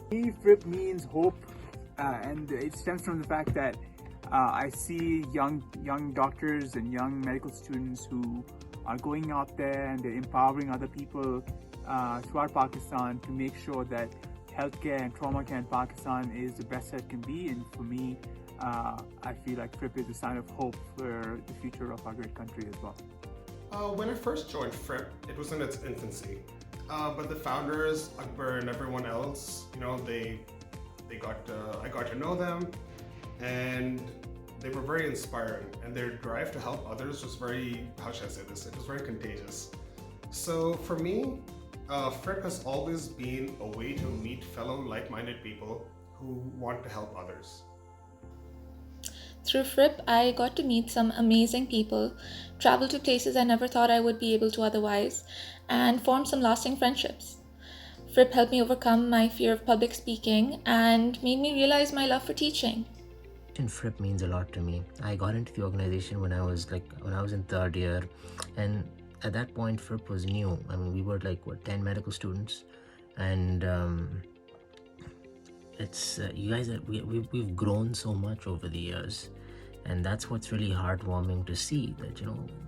FRIP means hope, and it stems from the fact that I see young doctors and young medical students who are going out there and they're empowering other people throughout Pakistan to make sure that healthcare and trauma care in Pakistan is the best that it can be. And for me, I feel like FRIP is a sign of hope for the future of our great country as well. When I first joined FRIP, it was in its infancy, but the founders, Akbar and everyone else, I got to know them, and they were very inspiring, and their drive to help others was very, how should I say this, it was very contagious. So for me, FRIP has always been a way to meet fellow like-minded people who want to help others. Through FRIP, I got to meet some amazing people, travel to places I never thought I would be able to otherwise, and form some lasting friendships. FRIP helped me overcome my fear of public speaking and made me realize my love for teaching. And FRIP means a lot to me. I got into the organization when I was in third year, and at that point FRIP was new. I mean, we were 10 medical students, and it's you guys we've grown so much over the years, and that's what's really heartwarming to see, that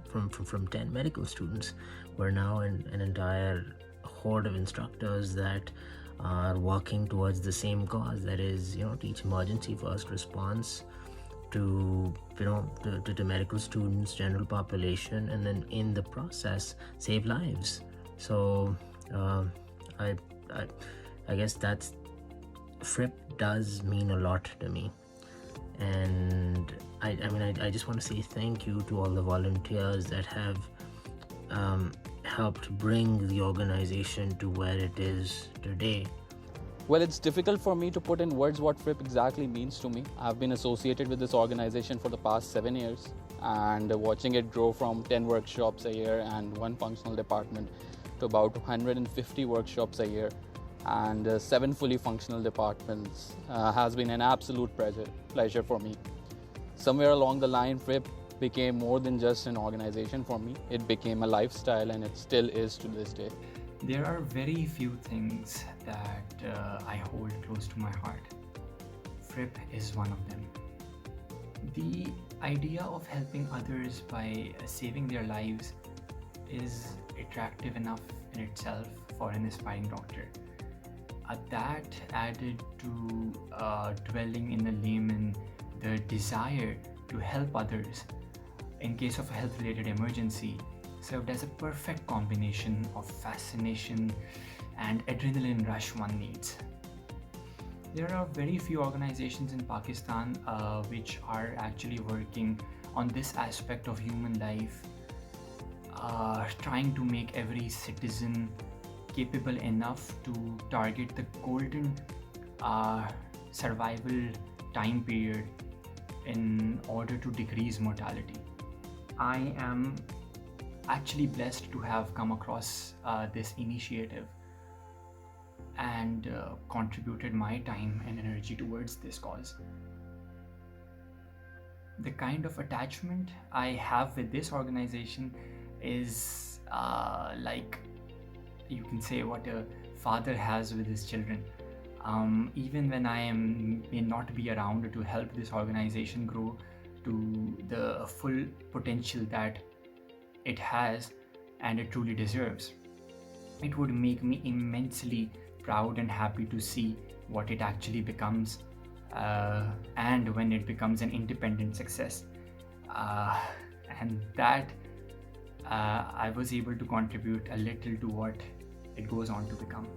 from 10 medical students we're now an entire horde of instructors that are working towards the same cause, that is teach emergency first response to to medical students, general population, and then in the process save lives. So I guess that's FRIP does mean a lot to me, and I just want to say thank you to all the volunteers that have helped bring the organization to where it is today. Well, it's difficult for me to put in words what FRIP exactly means to me. I've been associated with this organization for the past 7 years, and watching it grow from 10 workshops a year and 1 functional department to about 150 workshops a year and 7 fully functional departments has been an absolute pleasure for me. Somewhere along the line, FRIP became more than just an organization for me. It became a lifestyle, and it still is to this day. There are very few things that I hold close to my heart. FRIP is one of them. The idea of helping others by saving their lives is attractive enough in itself for an aspiring doctor. That added to dwelling in the layman, the desire to help others in case of a health-related emergency, served as a perfect combination of fascination and adrenaline rush one needs. There are very few organizations in Pakistan which are actually working on this aspect of human life, trying to make every citizen capable enough to target the golden survival time period in order to decrease mortality. I am actually blessed to have come across this initiative and contributed my time and energy towards this cause. The kind of attachment I have with this organization is like you can say what a father has with his children. Even when I may not be around to help this organization grow to the full potential that it has and it truly deserves, it would make me immensely proud and happy to see what it actually becomes and when it becomes an independent success, and that I was able to contribute a little to what it goes on to become.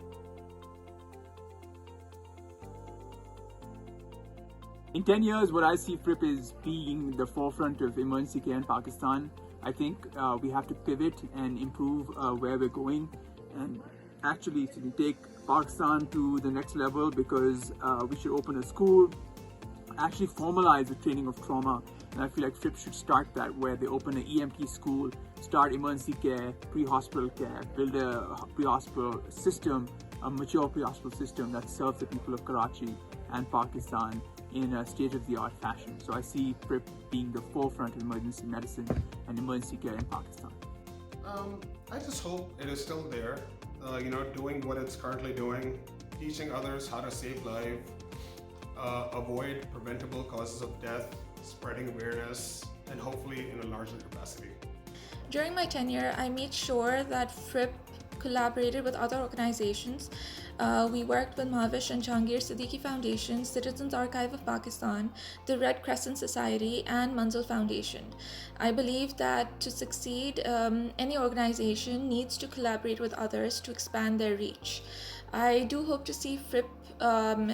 In 10 years, what I see FRIP is being the forefront of emergency care in Pakistan. I think we have to pivot and improve where we're going, and actually to take Pakistan to the next level, because we should open a school, actually formalize the training of trauma. And I feel like FRIP should start that, where they open an EMT school, start emergency care, pre-hospital care, build a pre-hospital system, a mature pre-hospital system that serves the people of Karachi and Pakistan in a state-of-the-art fashion. So I see FRIP being the forefront of emergency medicine and emergency care in Pakistan. I just hope it is still there, doing what it's currently doing, teaching others how to save life, avoid preventable causes of death, spreading awareness, and hopefully in a larger capacity. During my tenure, I made sure that FRIP collaborated with other organizations. We worked with Mahavish and Jahangir Siddiqui Foundation, Citizens Archive of Pakistan, the Red Crescent Society, and Manzil Foundation. I believe that to succeed, any organization needs to collaborate with others to expand their reach. I do hope to see FRIP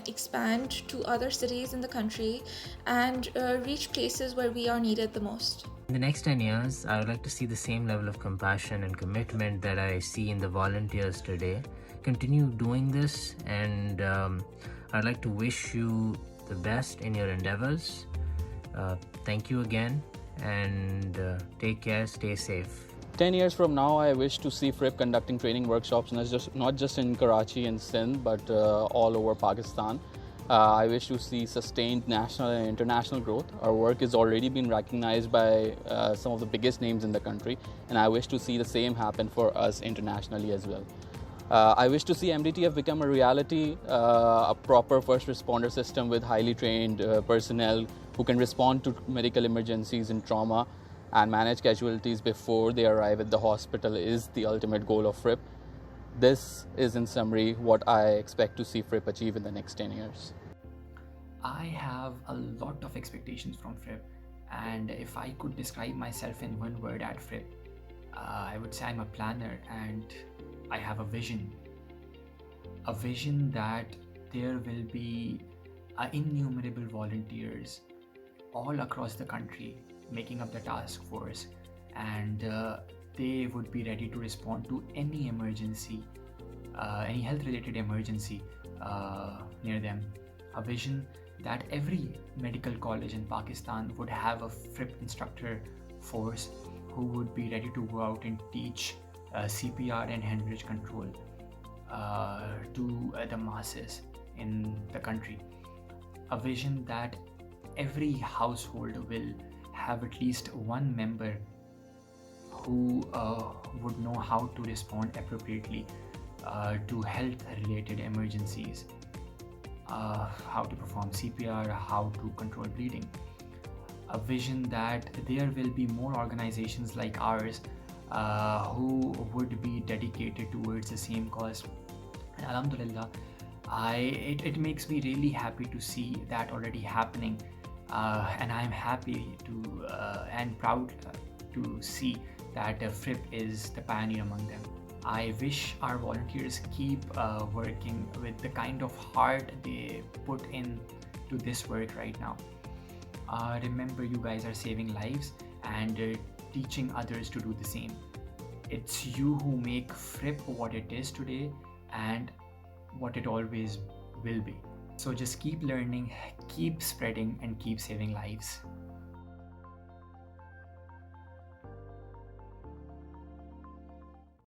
expand to other cities in the country and reach places where we are needed the most. In the next 10 years, I would like to see the same level of compassion and commitment that I see in the volunteers today. Continue doing this, and I'd like to wish you the best in your endeavors. Thank you again, and take care, stay safe. 10 years from now, I wish to see FRIP conducting training workshops not just in Karachi and Sindh, but all over Pakistan. I wish to see sustained national and international growth. Our work has already been recognized by some of the biggest names in the country, and I wish to see the same happen for us internationally as well. I wish to see MDTF become a reality, a proper first responder system with highly trained personnel who can respond to medical emergencies and trauma and manage casualties before they arrive at the hospital is the ultimate goal of FRIP. This is, in summary, what I expect to see FRIP achieve in the next 10 years. I have a lot of expectations from FRIP, and if I could describe myself in one word at FRIP, I would say I'm a planner and I have a vision. A vision that there will be innumerable volunteers all across the country making up the task force, and they would be ready to respond to any emergency, any health related emergency near them. A vision that every medical college in Pakistan would have a FRIP instructor force who would be ready to go out and teach CPR and hand bridge control to the masses in the country. A vision that every household will have at least one member who would know how to respond appropriately to health related emergencies, how to perform CPR, how to control bleeding. A vision that there will be more organizations like ours who would be dedicated towards the same cause. And Alhamdulillah, it makes me really happy to see that already happening, and I'm happy to and proud to see that FRIP is the pioneer among them. I wish our volunteers keep working with the kind of heart they put in to this work right now. Remember, you guys are saving lives and teaching others to do the same. It's you who make FRIP what it is today and what it always will be. So just keep learning, keep spreading, and keep saving lives.